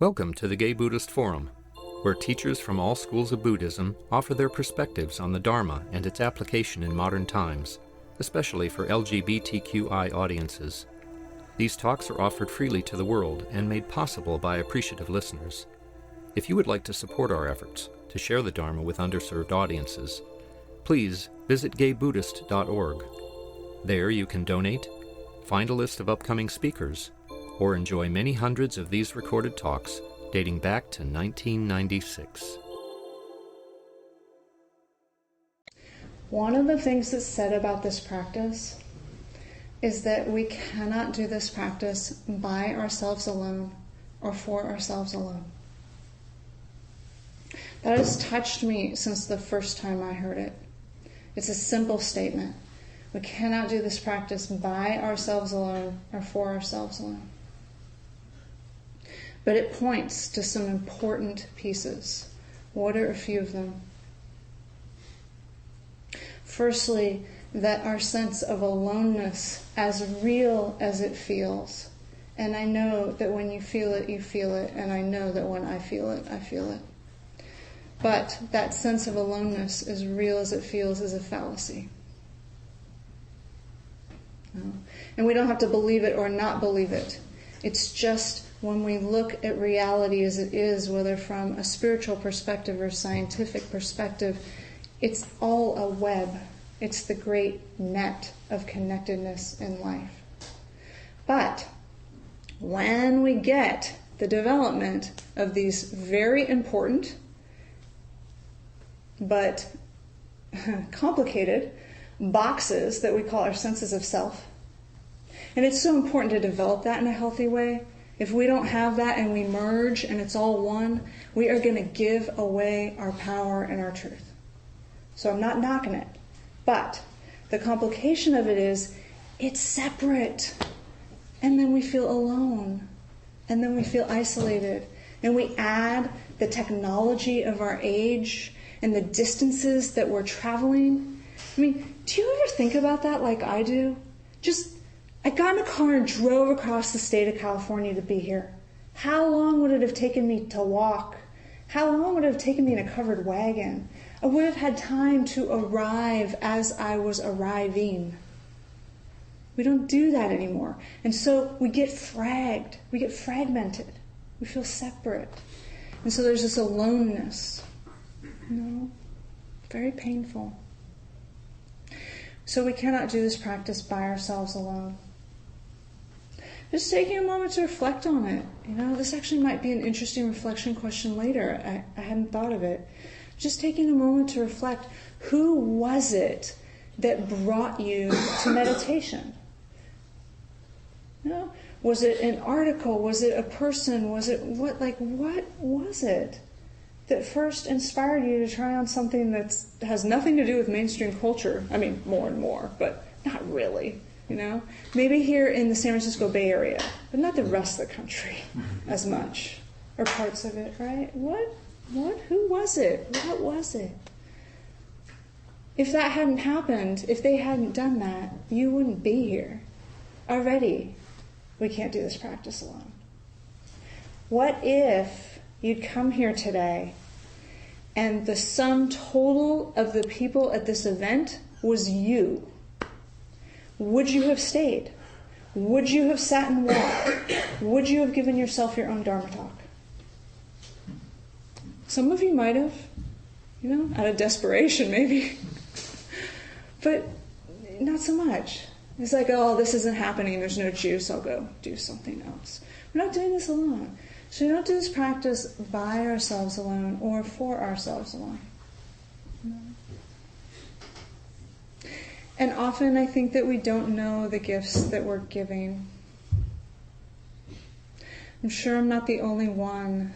Welcome to the Gay Buddhist Forum, where teachers from all schools of Buddhism offer their perspectives on the Dharma and its application in modern times, especially for LGBTQI audiences. These talks are offered freely to the world and made possible by appreciative listeners. If you would like to support our efforts to share the Dharma with underserved audiences, please visit gaybuddhist.org. There you can donate, find a list of upcoming speakers, or enjoy many hundreds of these recorded talks dating back to 1996. One of the things that's said about this practice is that we cannot do this practice by ourselves alone or for ourselves alone. That has touched me since the first time I heard it. It's a simple statement. We cannot do this practice by ourselves alone or for ourselves alone. But it points to some important pieces. What are a few of them? Firstly, that our sense of aloneness, as real as it feels, and I know that when you feel it, and I know that when I feel it, I feel it. But that sense of aloneness, as real as it feels, is a fallacy. And we don't have to believe it or not believe it. It's just when we look at reality as it is, whether from a spiritual perspective or scientific perspective, it's all a web. It's the great net of connectedness in life. But when we get the development of these very important but complicated boxes that we call our senses of self, and it's so important to develop that in a healthy way. If we don't have that and we merge and it's all one, we are going to give away our power and our truth. So I'm not knocking it. But the complication of it is it's separate. And then we feel alone. And then we feel isolated. And we add the technology of our age and the distances that we're traveling. I mean, do you ever think about that like I do? I got in a car and drove across the state of California to be here. How long would it have taken me to walk? How long would it have taken me in a covered wagon? I would have had time to arrive as I was arriving. We don't do that anymore. And so we get fragged. We get fragmented. We feel separate. And so there's this aloneness. Very painful. So we cannot do this practice by ourselves alone. Just taking a moment to reflect on it. This actually might be an interesting reflection question later. I hadn't thought of it. Just taking a moment to reflect, who was it that brought you to meditation? Was it an article? Was it a person? Was it what was it that first inspired you to try on something that has nothing to do with mainstream culture? I mean, more and more, but not really. Maybe here in the San Francisco Bay Area, but not the rest of the country as much, or parts of it, right? Who was it? What was it? If that hadn't happened, if they hadn't done that, you wouldn't be here. Already, we can't do this practice alone. What if you'd come here today and the sum total of the people at this event was you? Would you have stayed? Would you have sat and walked? Would you have given yourself your own Dharma talk? Some of you might have, out of desperation maybe. But not so much. It's like, oh, this isn't happening, there's no juice, I'll go do something else. We're not doing this alone. So we don't do this practice by ourselves alone or for ourselves alone. And often I think that we don't know the gifts that we're giving. I'm sure I'm not the only one.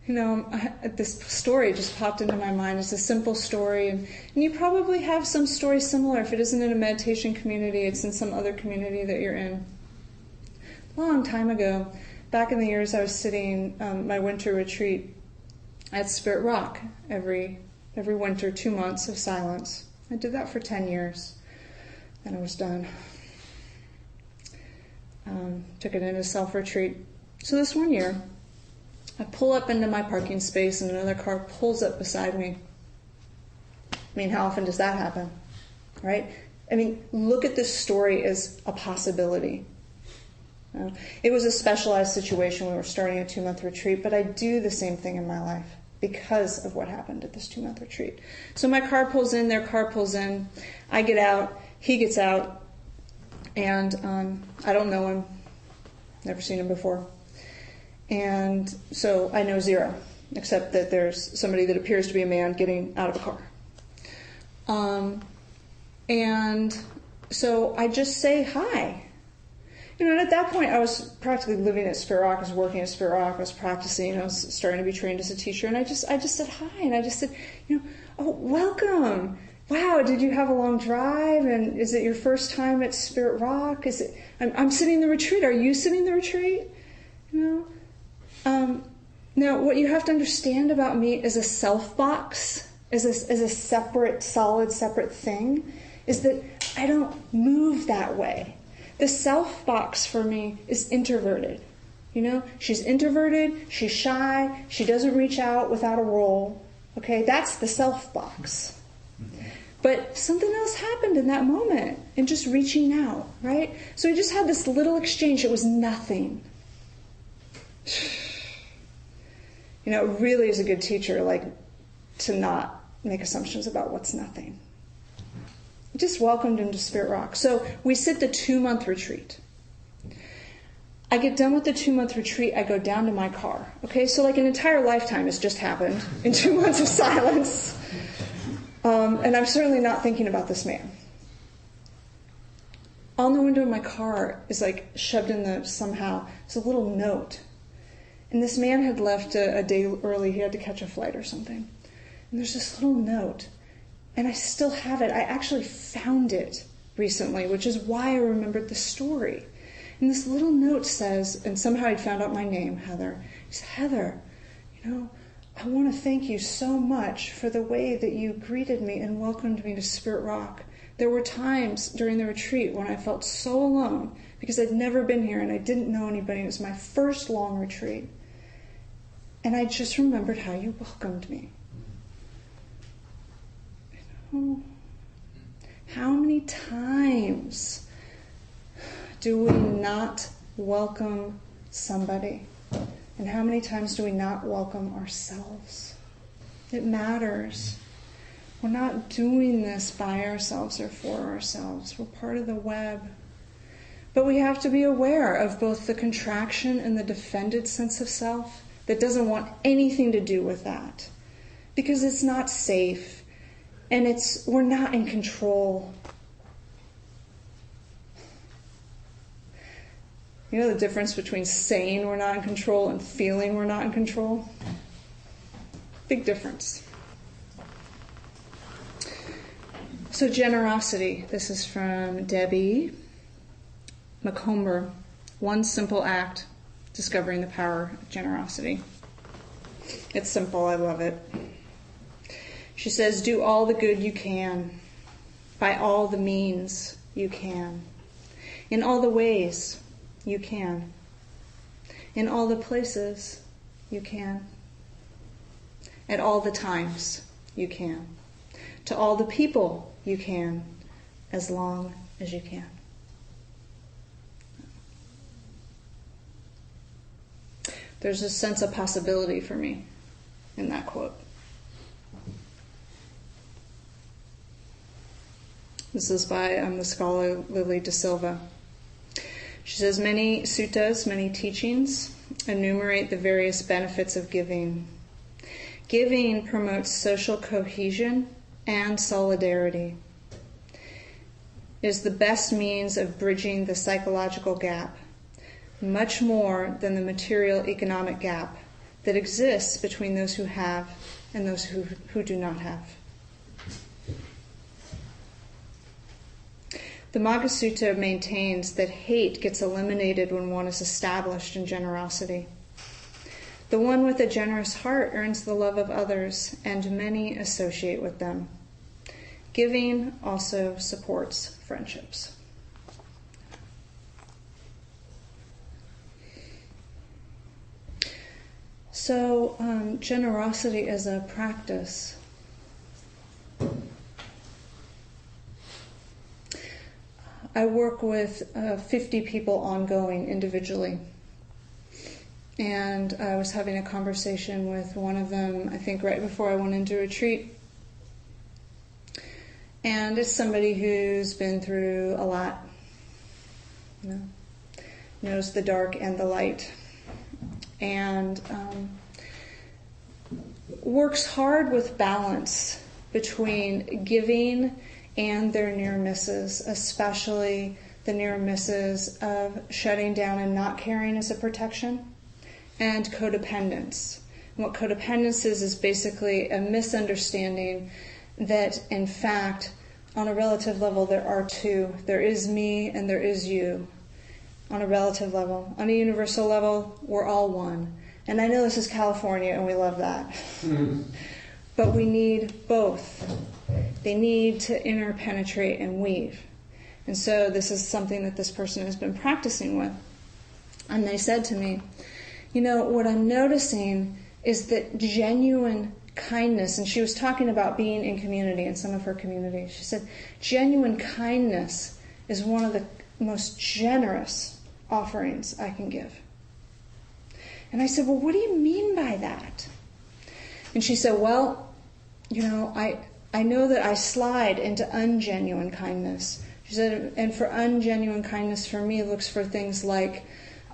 This story just popped into my mind. It's a simple story, and you probably have some story similar. If it isn't in a meditation community, it's in some other community that you're in. A long time ago, back in the years I was sitting my winter retreat at Spirit Rock every winter, 2 months of silence. I did that for 10 years. Then I was done. Took it into self-retreat So this one year, I pull up into my parking space and another car pulls up beside me. I mean, how often does that happen, right? I mean, look at this story as a possibility. It was a specialized situation. We were starting a 2-month retreat, but I do the same thing in my life because of what happened at this 2-month retreat. So my car pulls in, their car pulls in, I get out, he gets out, and I don't know him, never seen him before. And so I know zero, except that there's somebody that appears to be a man getting out of a car. And so I just say hi. And at that point, I was practically living at Spirit Rock. I was working at Spirit Rock. I was practicing. I was starting to be trained as a teacher. And I just said hi. And I just said, oh, welcome. Wow, did you have a long drive? And is it your first time at Spirit Rock? I'm sitting in the retreat. Are you sitting in the retreat? Now, what you have to understand about me as a self box, as a separate, solid, separate thing, is that I don't move that way. The self box for me is introverted. She's introverted, she's shy, she doesn't reach out without a role. Okay, that's the self box. But something else happened in that moment, in just reaching out, right? So we just had this little exchange. It was nothing. It really is a good teacher, to not make assumptions about what's nothing. Just welcomed him to Spirit Rock. So we sit the 2-month retreat. I get done with the 2-month retreat, I go down to my car. Okay, so an entire lifetime has just happened in 2 months of silence. And I'm certainly not thinking about this man. On the window of my car is shoved in somehow, it's a little note. And this man had left a day early, he had to catch a flight or something. And there's this little note. And I still have it. I actually found it recently, which is why I remembered the story. And this little note says, and somehow he'd found out my name, Heather. He said, Heather, I want to thank you so much for the way that you greeted me and welcomed me to Spirit Rock. There were times during the retreat when I felt so alone because I'd never been here and I didn't know anybody. It was my first long retreat. And I just remembered how you welcomed me. How many times do we not welcome somebody? And how many times do we not welcome ourselves? It matters. We're not doing this by ourselves or for ourselves. We're part of the web. But we have to be aware of both the contraction and the defended sense of self that doesn't want anything to do with that. Because it's not safe. And we're not in control. You know the difference between saying we're not in control and feeling we're not in control? Big difference. So generosity. This is from Debbie McComber. One simple act, discovering the power of generosity. It's simple, I love it. She says, do all the good you can, by all the means you can, in all the ways you can, in all the places you can, at all the times you can, to all the people you can, as long as you can. There's a sense of possibility for me in that quote. This is by the scholar Lily De Silva. She says, many suttas, many teachings, enumerate the various benefits of giving. Giving promotes social cohesion and solidarity. It is the best means of bridging the psychological gap, much more than the material economic gap that exists between those who have and those who do not have. The Magga Sutta maintains that hate gets eliminated when one is established in generosity. The one with a generous heart earns the love of others, and many associate with them. Giving also supports friendships. So, generosity as a practice. I work with 50 people ongoing individually. And I was having a conversation with one of them, I think right before I went into retreat. And it's somebody who's been through a lot, knows the dark and the light, and works hard with balance between giving and their near misses, especially the near misses of shutting down and not caring as a protection, and codependence. And what codependence is basically a misunderstanding that, in fact, on a relative level, there are two. There is me and there is you. On a relative level. On a universal level, we're all one. And I know this is California and we love that. Mm-hmm. But we need both. They need to interpenetrate and weave. And so this is something that this person has been practicing with. And they said to me, what I'm noticing is that genuine kindness, and she was talking about being in community in some of her communities. She said, genuine kindness is one of the most generous offerings I can give. And I said, well, what do you mean by that? And she said, well, I know that I slide into ungenuine kindness. She said, and for ungenuine kindness for me looks for things like,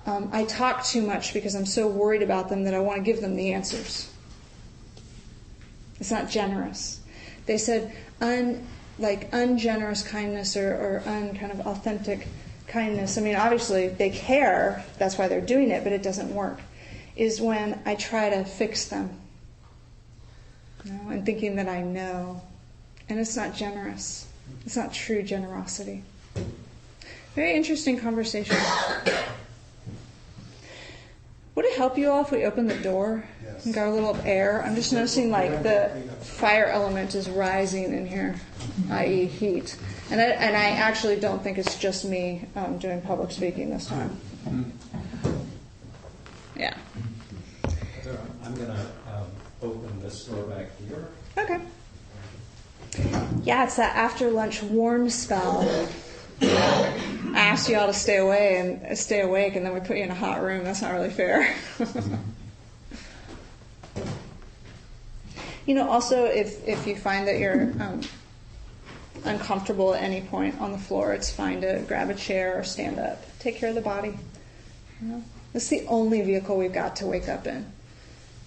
I talk too much because I'm so worried about them that I want to give them the answers. It's not generous. They said ungenerous kindness or kind of authentic kindness. I mean, obviously they care, that's why they're doing it, but it doesn't work, is when I try to fix them. And thinking that I know. And it's not generous. It's not true generosity. Very interesting conversation. Would it help you all if we opened the door and got a little air? I'm just noticing the fire element is rising in here, i.e. heat. And I actually don't think it's just me doing public speaking this time. Yeah. So I'm going to open this door back here. Okay. Yeah, it's that after lunch warm spell. I asked you all to stay awake, and then we put you in a hot room. That's not really fair. Also, if you find that you're uncomfortable at any point on the floor, it's fine to grab a chair or stand up. Take care of the body. It's the only vehicle we've got to wake up in.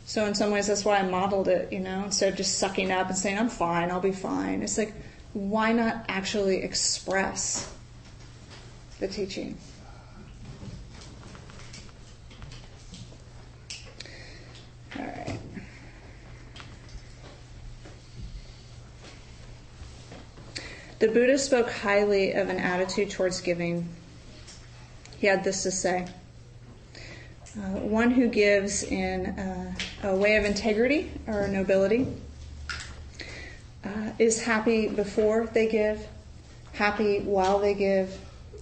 So in some ways, that's why I modeled it, instead of just sucking up and saying, I'm fine, I'll be fine. It's like, why not actually express the teaching? All right. The Buddha spoke highly of an attitude towards giving. He had this to say. One who gives in a way of integrity or nobility is happy before they give, happy while they give,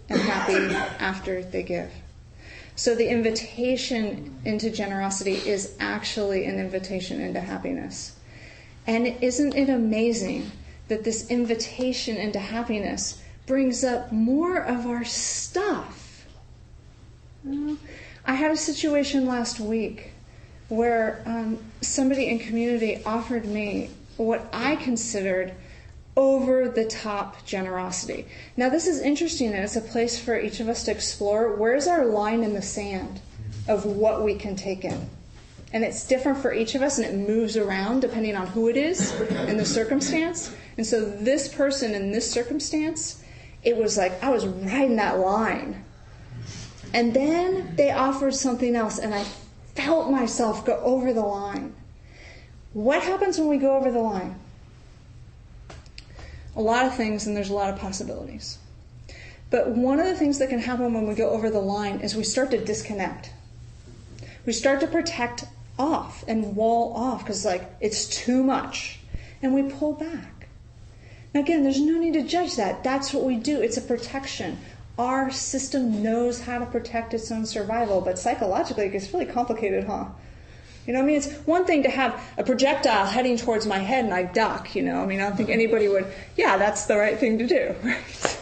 and happy after they give. So the invitation into generosity is actually an invitation into happiness. And isn't it amazing that this invitation into happiness brings up more of our stuff? I had a situation last week where somebody in community offered me what I considered over-the-top generosity. Now, this is interesting, and it's a place for each of us to explore. Where's our line in the sand of what we can take in? And it's different for each of us, and it moves around depending on who it is and the circumstance. And so this person in this circumstance, it was like I was riding that line. And then they offered something else, and I felt myself go over the line. What happens when we go over the line? A lot of things, and there's a lot of possibilities. But one of the things that can happen when we go over the line is we start to disconnect. We start to protect off and wall off because it's too much. And we pull back. Now again, there's no need to judge that. That's what we do. It's a protection. Our system knows how to protect its own survival, but psychologically it gets really complicated, huh? You know, I mean, it's one thing to have a projectile heading towards my head and I duck, you know. I mean, I don't think anybody would, yeah, that's the right thing to do, right?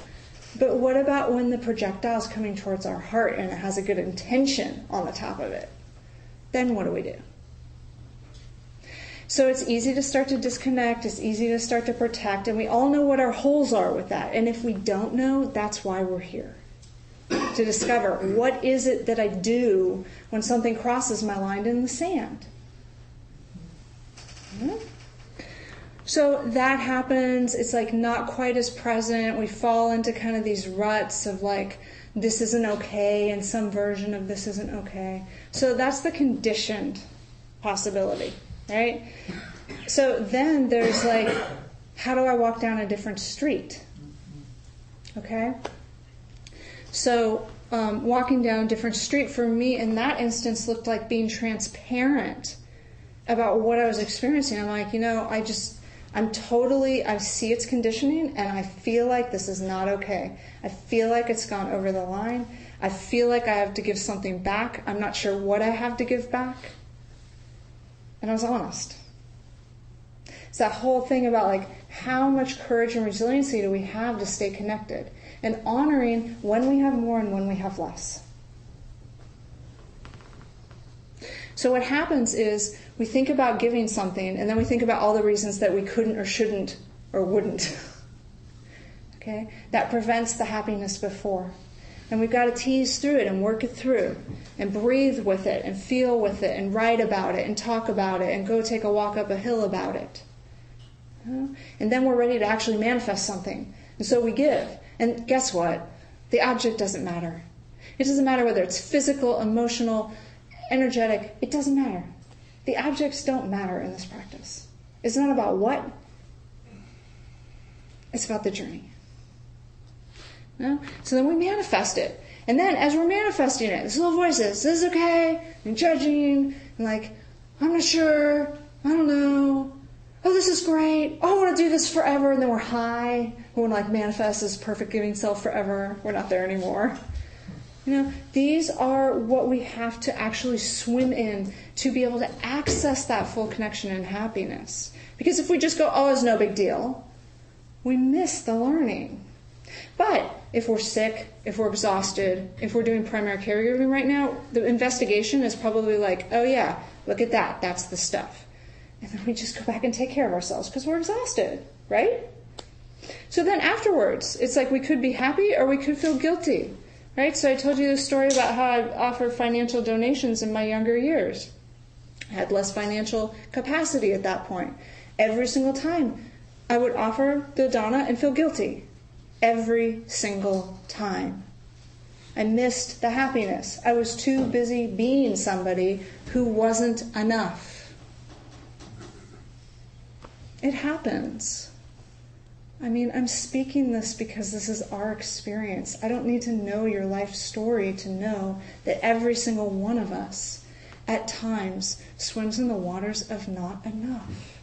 But what about when the projectile is coming towards our heart and it has a good intention on the top of it? Then what do we do? So it's easy to start to disconnect, it's easy to start to protect, and we all know what our holes are with that. And if we don't know, that's why we're here. To discover, what is it that I do when something crosses my line in the sand? So that happens, it's like not quite as present. We fall into kind of these ruts of like, this isn't okay, and some version of this isn't okay. So that's the conditioned possibility, right? So then there's like, how do I walk down a different street? Okay? So walking down a different street for me in that instance looked like being transparent about what I was experiencing. I'm like, you know, I see its conditioning and I feel like this is not okay. I feel like it's gone over the line. I feel like I have to give something back. I'm not sure what I have to give back. And I was honest. It's that whole thing about like, how much courage and resiliency do we have to stay connected? And honoring when we have more and when we have less. So what happens is we think about giving something and then we think about all the reasons that we couldn't or shouldn't or wouldn't. Okay? That prevents the happiness before. And we've got to tease through it and work it through and breathe with it and feel with it and write about it and talk about it and go take a walk up a hill about it. And then we're ready to actually manifest something. And so we give. And guess what? The object doesn't matter. It doesn't matter whether it's physical, emotional, energetic. It doesn't matter. The objects don't matter in this practice. It's not about what. It's about the journey. No? So then we manifest it. And then as we're manifesting it, this little voice says, this is okay, and judging, and like, I'm not sure, I don't know, oh, this is great, oh, I want to do this forever, and then we're high, we want to like manifest this perfect giving self forever, we're not there anymore. You know, these are what we have to actually swim in to be able to access that full connection and happiness. Because if we just go, oh, it's no big deal, we miss the learning. But if we're sick, if we're exhausted, if we're doing primary caregiving right now, the investigation is probably like, oh yeah, look at that, that's the stuff. And then we just go back and take care of ourselves because we're exhausted, right? So then afterwards, it's like we could be happy or we could feel guilty, right? So I told you the story about how I offered financial donations in my younger years. I had less financial capacity at that point. Every single time I would offer the dana and feel guilty. Every single time. I missed the happiness. I was too busy being somebody who wasn't enough. It happens. I mean, I'm speaking this because this is our experience. I don't need to know your life story to know that every single one of us at times swims in the waters of not enough.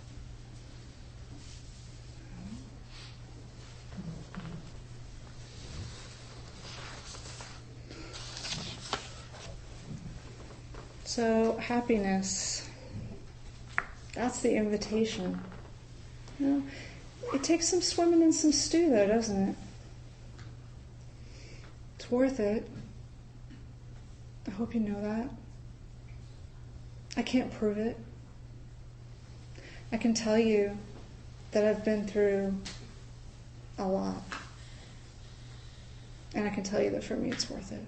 So happiness, that's the invitation. You know, it takes some swimming in some stew though, doesn't it? It's worth it. I hope you know that. I can't prove it. I can tell you that I've been through a lot. And I can tell you that for me it's worth it.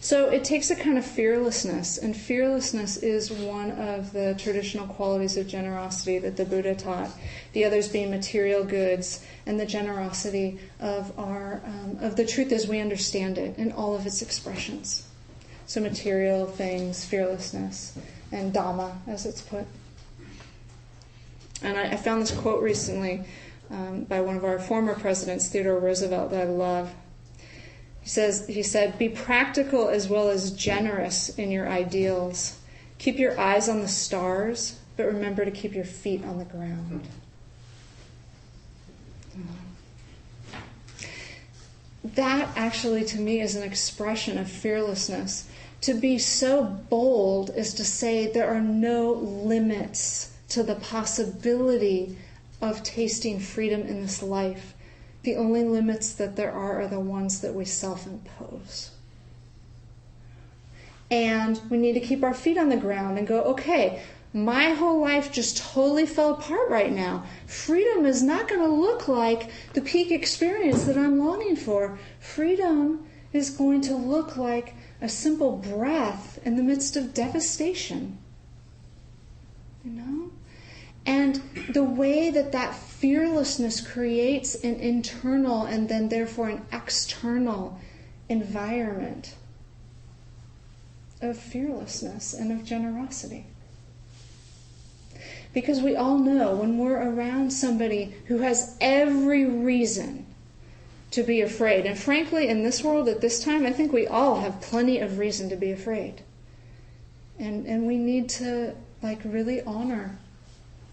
So it takes a kind of fearlessness, and fearlessness is one of the traditional qualities of generosity that the Buddha taught. The others being material goods, and the generosity of of the truth as we understand it in all of its expressions. So material things, fearlessness, and Dhamma, as it's put. And I found this quote recently by one of our former presidents, Theodore Roosevelt, that I love. He said, be practical as well as generous in your ideals. Keep your eyes on the stars, but remember to keep your feet on the ground. that actually to me is an expression of fearlessness. To be so bold is to say there are no limits to the possibility of tasting freedom in this life. The only limits that there are the ones that we self-impose. And we need to keep our feet on the ground and go, okay, my whole life just totally fell apart right now. Freedom is not going to look like the peak experience that I'm longing for. Freedom is going to look like a simple breath in the midst of devastation. You know? And the way that fearlessness creates an internal and then therefore an external environment of fearlessness and of generosity. Because we all know when we're around somebody who has every reason to be afraid, and frankly, in this world at this time, I think we all have plenty of reason to be afraid. And we need to really honor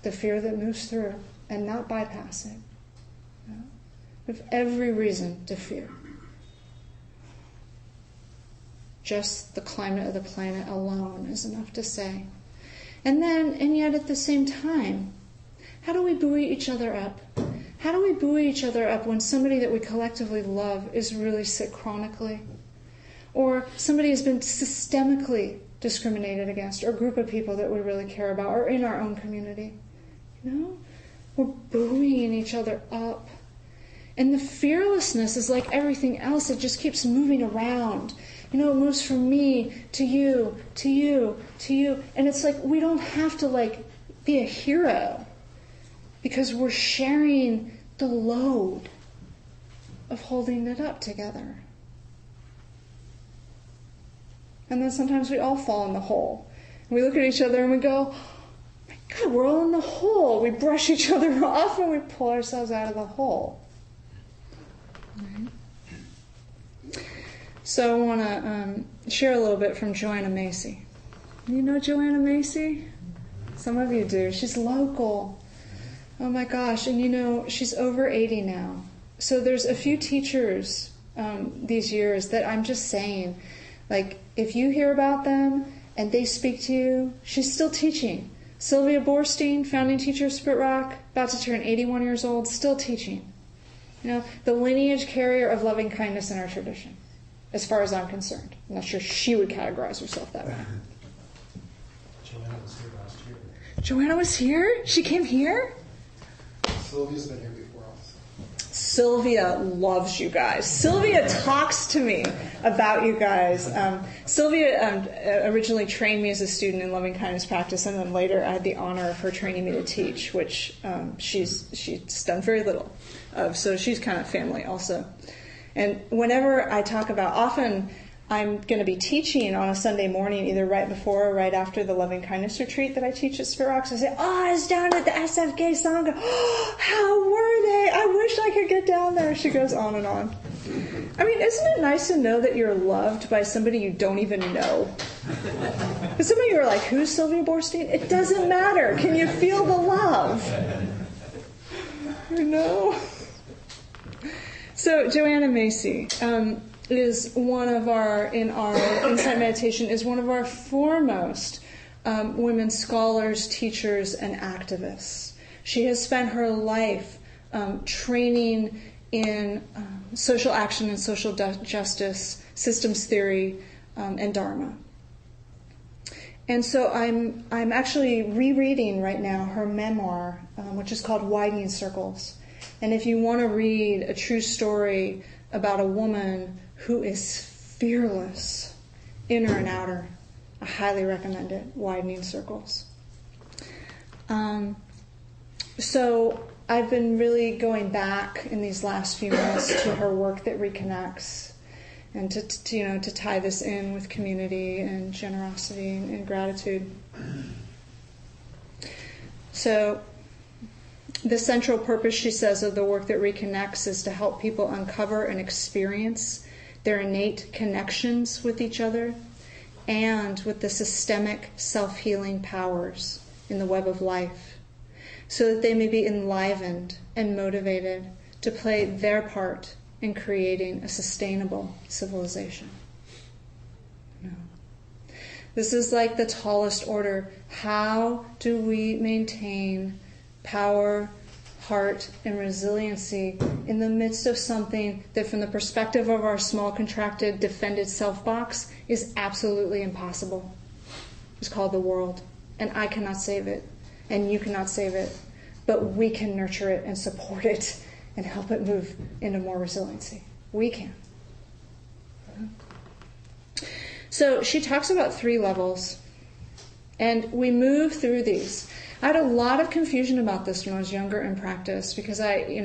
the fear that moves through and not bypass it. You know? We have every reason to fear. Just the climate of the planet alone is enough to say. And yet at the same time, how do we buoy each other up? How do we buoy each other up when somebody that we collectively love is really sick chronically? Or somebody has been systemically discriminated against, or a group of people that we really care about, or in our own community? You know? We're buoying each other up. And the fearlessness is like everything else. It just keeps moving around. You know, it moves from me to you, to you, to you. And it's like we don't have to be a hero because we're sharing the load of holding it up together. And then sometimes we all fall in the hole. And we look at each other and we go, my God, we're all in the hole. We brush each other off and we pull ourselves out of the hole. Right? So I want to share a little bit from Joanna Macy. You know Joanna Macy? Some of you do. She's local. Oh my gosh. And you know, she's over 80 now. So there's a few teachers these years that I'm just saying, if you hear about them and they speak to you, she's still teaching. Sylvia Borstein, founding teacher of Spit Rock, about to turn 81 years old, still teaching. You know, the lineage carrier of loving kindness in our tradition. As far as I'm concerned. I'm not sure she would categorize herself that way. Joanna was here last year. Joanna was here? She came here? Sylvia's been here before us. Sylvia loves you guys. Sylvia talks to me about you guys. Sylvia originally trained me as a student in loving kindness practice, and then later I had the honor of her training me to teach, which she's done very little of. So she's kind of family also. And whenever I talk about, often I'm going to be teaching on a Sunday morning, either right before or right after the Loving Kindness Retreat that I teach at Spit Rocks. I say, I was down at the SFK Sangha. Oh, how were they? I wish I could get down there. She goes on and on. I mean, isn't it nice to know that you're loved by somebody you don't even know? Because some of you are like, who's Sylvia Borstein? It doesn't matter. Can you feel the love? You know? So Joanna Macy is one of in our Insight Meditation, is one of our foremost women scholars, teachers, and activists. She has spent her life training in social action and social justice, systems theory, and Dharma. And so I'm actually rereading right now her memoir, which is called Widening Circles. And if you want to read a true story about a woman who is fearless, inner and outer, I highly recommend it, Widening Circles. So I've been really going back in these last few months to her work that reconnects, and to tie this in with community and generosity and gratitude. So the central purpose, she says, of the work that reconnects is to help people uncover and experience their innate connections with each other and with the systemic self-healing powers in the web of life, so that they may be enlivened and motivated to play their part in creating a sustainable civilization. No. This is like the tallest order. How do we maintain power, heart, and resiliency in the midst of something that, from the perspective of our small, contracted, defended self box, is absolutely impossible? It's called the world. And I cannot save it. And you cannot save it. But we can nurture it and support it and help it move into more resiliency. We can. So she talks about 3 levels. And we move through these. I had a lot of confusion about this when I was younger in practice because very,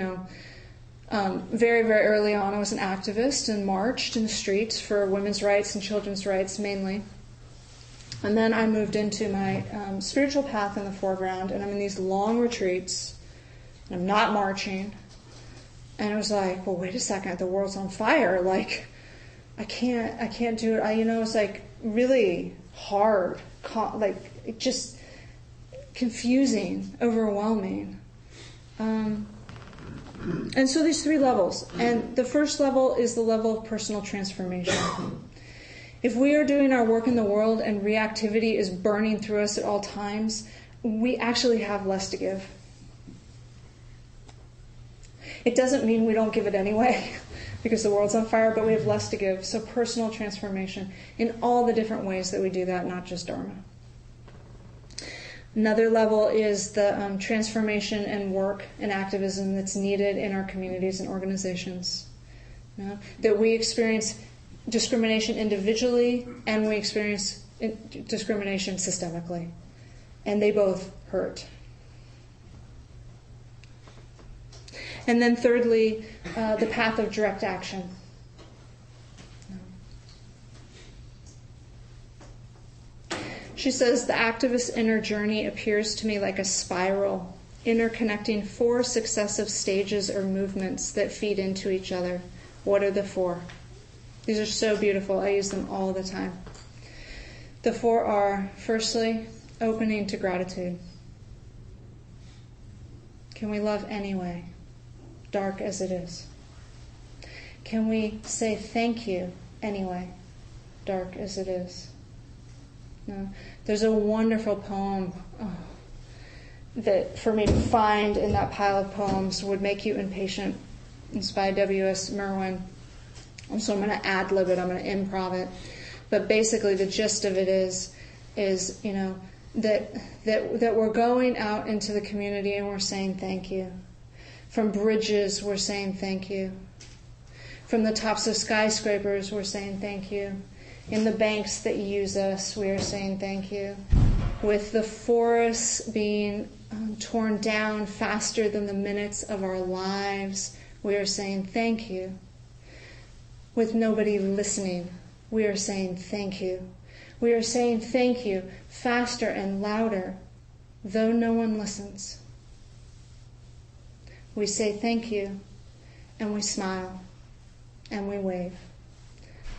very early on I was an activist and marched in the streets for women's rights and children's rights mainly. And then I moved into my spiritual path in the foreground, and I'm in these long retreats, and I'm not marching. And it was like, well, wait a second, the world's on fire. Like, I can't do it. It's like really hard, like just confusing, overwhelming. And so these 3 levels. And the first level is the level of personal transformation. If we are doing our work in the world and reactivity is burning through us at all times, we actually have less to give. It doesn't mean we don't give it anyway, because the world's on fire, but we have less to give. So personal transformation in all the different ways that we do that, not just Dharma. Another level is the transformation and work and activism that's needed in our communities and organizations. That we experience discrimination individually and we experience discrimination systemically. And they both hurt. And then thirdly, the path of direct action. She says, the activist's inner journey appears to me like a spiral, interconnecting 4 successive stages or movements that feed into each other. What are the 4? These are so beautiful. I use them all the time. The 4 are, firstly, opening to gratitude. Can we love anyway, dark as it is? Can we say thank you anyway, dark as it is? No. There's a wonderful poem that for me to find in that pile of poems would make you impatient. It's by W.S. Merwin. And so I'm going to ad-lib it. I'm going to improv it. But basically the gist of it is that we're going out into the community and we're saying thank you. From bridges, we're saying thank you. From the tops of skyscrapers, we're saying thank you. In the banks that use us, we are saying thank you. With the forests being torn down faster than the minutes of our lives, we are saying thank you. With nobody listening, we are saying thank you. We are saying thank you faster and louder, though no one listens. We say thank you, and we smile, and we wave.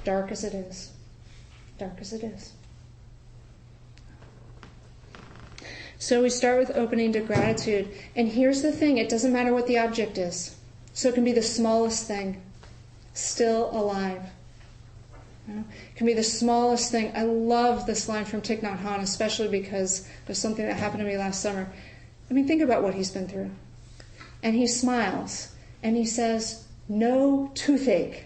Dark as it is. Dark as it is. So we start with opening to gratitude. And here's the thing, it doesn't matter what the object is. So it can be the smallest thing, still alive. It can be the smallest thing. I love this line from Thich Nhat Hanh, especially because there's something that happened to me last summer. I mean, think about what he's been through. And he smiles, and he says, no toothache.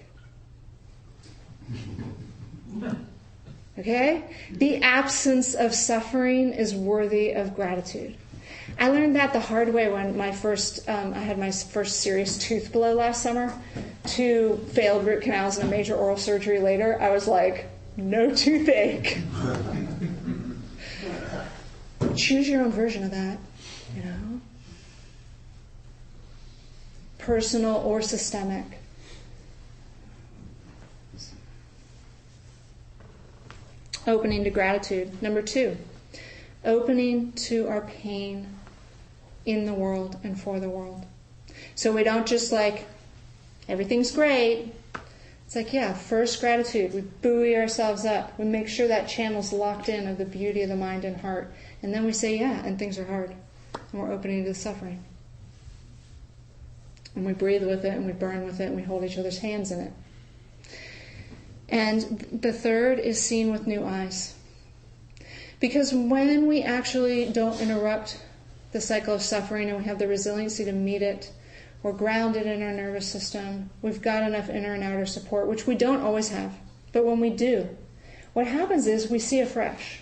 Okay? The absence of suffering is worthy of gratitude. I learned that the hard way when I had my first serious tooth blow last summer. 2 failed root canals and a major oral surgery later, I was like, no toothache. Choose your own version of that, Personal or systemic. Opening to gratitude. Number 2, opening to our pain in the world and for the world. So we don't just everything's great. It's first gratitude. We buoy ourselves up. We make sure that channel's locked in of the beauty of the mind and heart. And then we say, and things are hard. And we're opening to the suffering. And we breathe with it, and we burn with it, and we hold each other's hands in it. And the third is seen with new eyes. Because when we actually don't interrupt the cycle of suffering and we have the resiliency to meet it, we're grounded in our nervous system, we've got enough inner and outer support, which we don't always have. But when we do, what happens is we see afresh.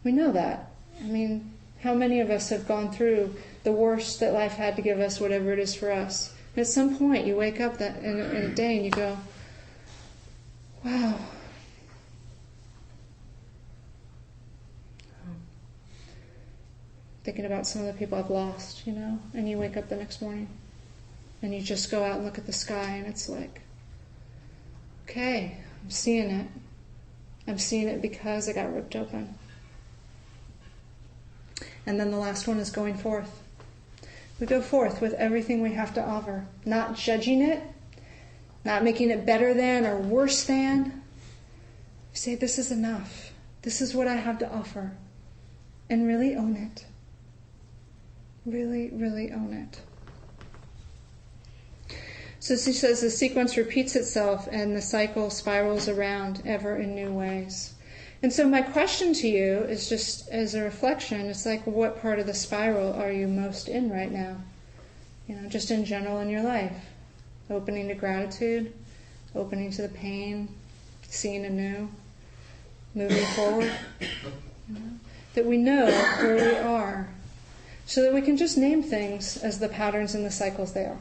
We know that. I mean, how many of us have gone through the worst that life had to give us, whatever it is for us? And at some point, you wake up in a day and you go, wow. Thinking about some of the people I've lost, and you wake up the next morning and you just go out and look at the sky and it's like, okay, I'm seeing it. I'm seeing it because it got ripped open. And then the last one is going forth. We go forth with everything we have to offer, not judging it, not making it better than or worse than. We say, this is enough. This is what I have to offer. And really own it. Really, really own it. So she says the sequence repeats itself and the cycle spirals around ever in new ways. And so my question to you is just as a reflection, it's like, what part of the spiral are you most in right now? Just in general in your life. Opening to gratitude, opening to the pain, seeing anew, moving forward. That we know where we are, so that we can just name things as the patterns and the cycles they are.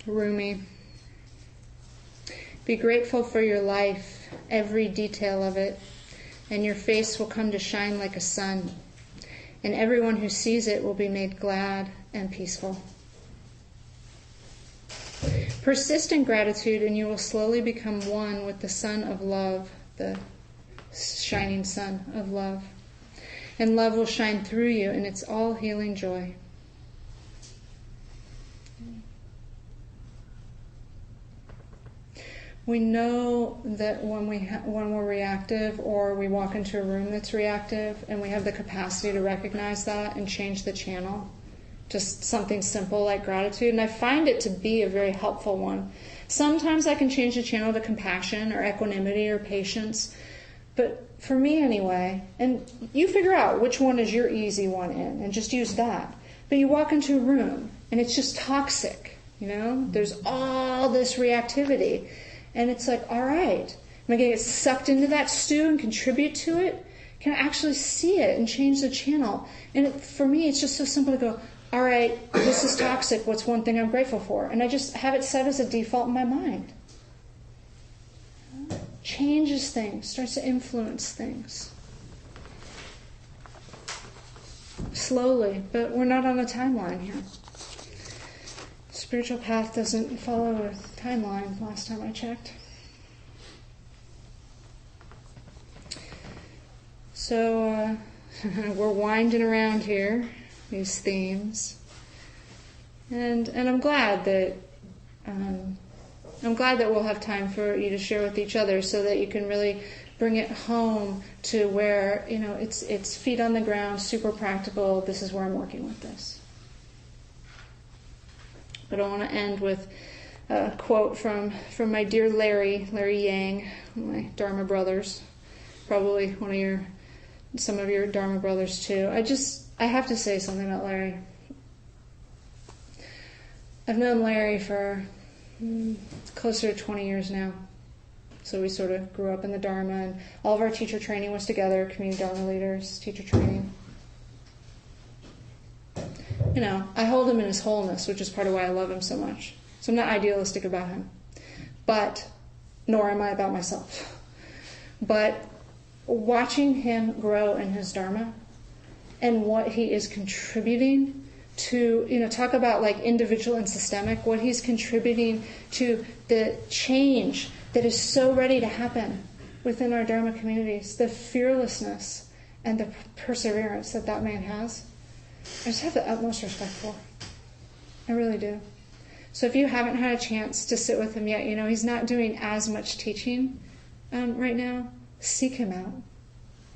Rumi. Be grateful for your life, every detail of it, and your face will come to shine like a sun, and everyone who sees it will be made glad and peaceful. Persist in gratitude, and you will slowly become one with the sun of love, the shining sun of love. And love will shine through you in its all-healing joy. We know that when we're reactive or we walk into a room that's reactive and we have the capacity to recognize that and change the channel, just something simple like gratitude, and I find it to be a very helpful one. Sometimes I can change the channel to compassion or equanimity or patience, but for me anyway, and you figure out which one is your easy one in and just use that. But you walk into a room and it's just toxic, There's all this reactivity. And it's like, all right, am I going to get sucked into that stew and contribute to it? Can I actually see it and change the channel? And for me, it's just so simple to go, all right, this is toxic. What's one thing I'm grateful for? And I just have it set as a default in my mind. Changes things, starts to influence things. Slowly, but we're not on a timeline here. Spiritual path doesn't follow a timeline last time I checked. So we're winding around here, these themes. And I'm glad that we'll have time for you to share with each other so that you can really bring it home to where, it's feet on the ground, super practical, this is where I'm working with this. But I want to end with a quote from my dear Larry Yang, my Dharma brothers, probably some of your Dharma brothers too. I have to say something about Larry. I've known Larry for closer to 20 years now. So we sort of grew up in the Dharma, and all of our teacher training was together, community Dharma leaders, teacher training. I hold him in his wholeness, which is part of why I love him so much. So I'm not idealistic about him, but nor am I about myself. But watching him grow in his Dharma and what he is contributing to, talk about like individual and systemic, what he's contributing to the change that is so ready to happen within our Dharma communities, the fearlessness and the perseverance that man has. I just have the utmost respect for. I really do. So if you haven't had a chance to sit with him yet, he's not doing as much teaching right now. Seek him out.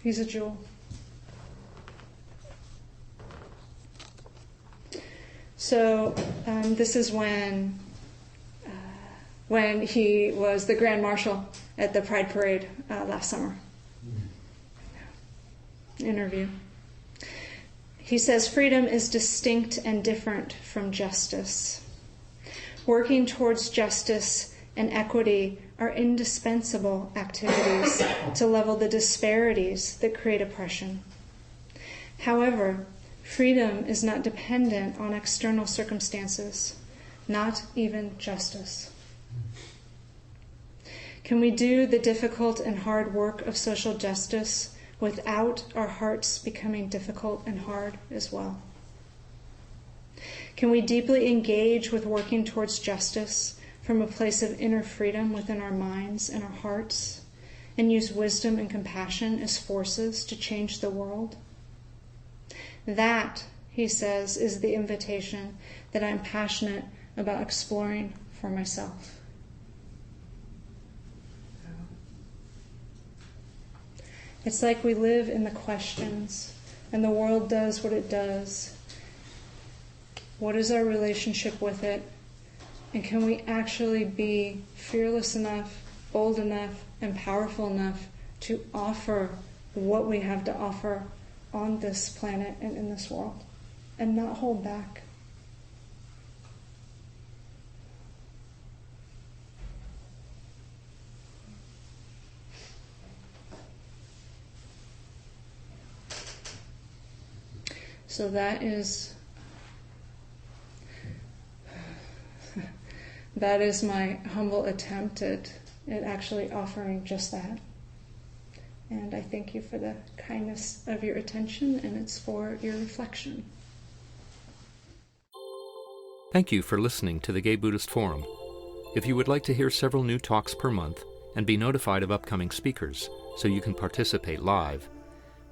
He's a jewel. So this is when he was the Grand Marshal at the Pride Parade last summer. Interview. He says, freedom is distinct and different from justice. Working towards justice and equity are indispensable activities to level the disparities that create oppression. However, freedom is not dependent on external circumstances, not even justice. Can we do the difficult and hard work of social justice without our hearts becoming difficult and hard as well? Can we deeply engage with working towards justice from a place of inner freedom within our minds and our hearts, and use wisdom and compassion as forces to change the world? That, he says, is the invitation that I'm passionate about exploring for myself. It's like we live in the questions, and the world does what it does. What is our relationship with it? And can we actually be fearless enough, bold enough, and powerful enough to offer what we have to offer on this planet and in this world, and not hold back? So that is my humble attempt at actually offering just that. And I thank you for the kindness of your attention, and it's for your reflection. Thank you for listening to the Gay Buddhist Forum. If you would like to hear several new talks per month and be notified of upcoming speakers so you can participate live,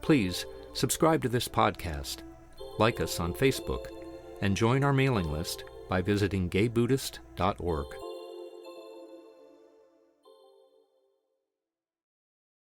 please subscribe to this podcast, like us on Facebook, and join our mailing list by visiting gaybuddhist.org.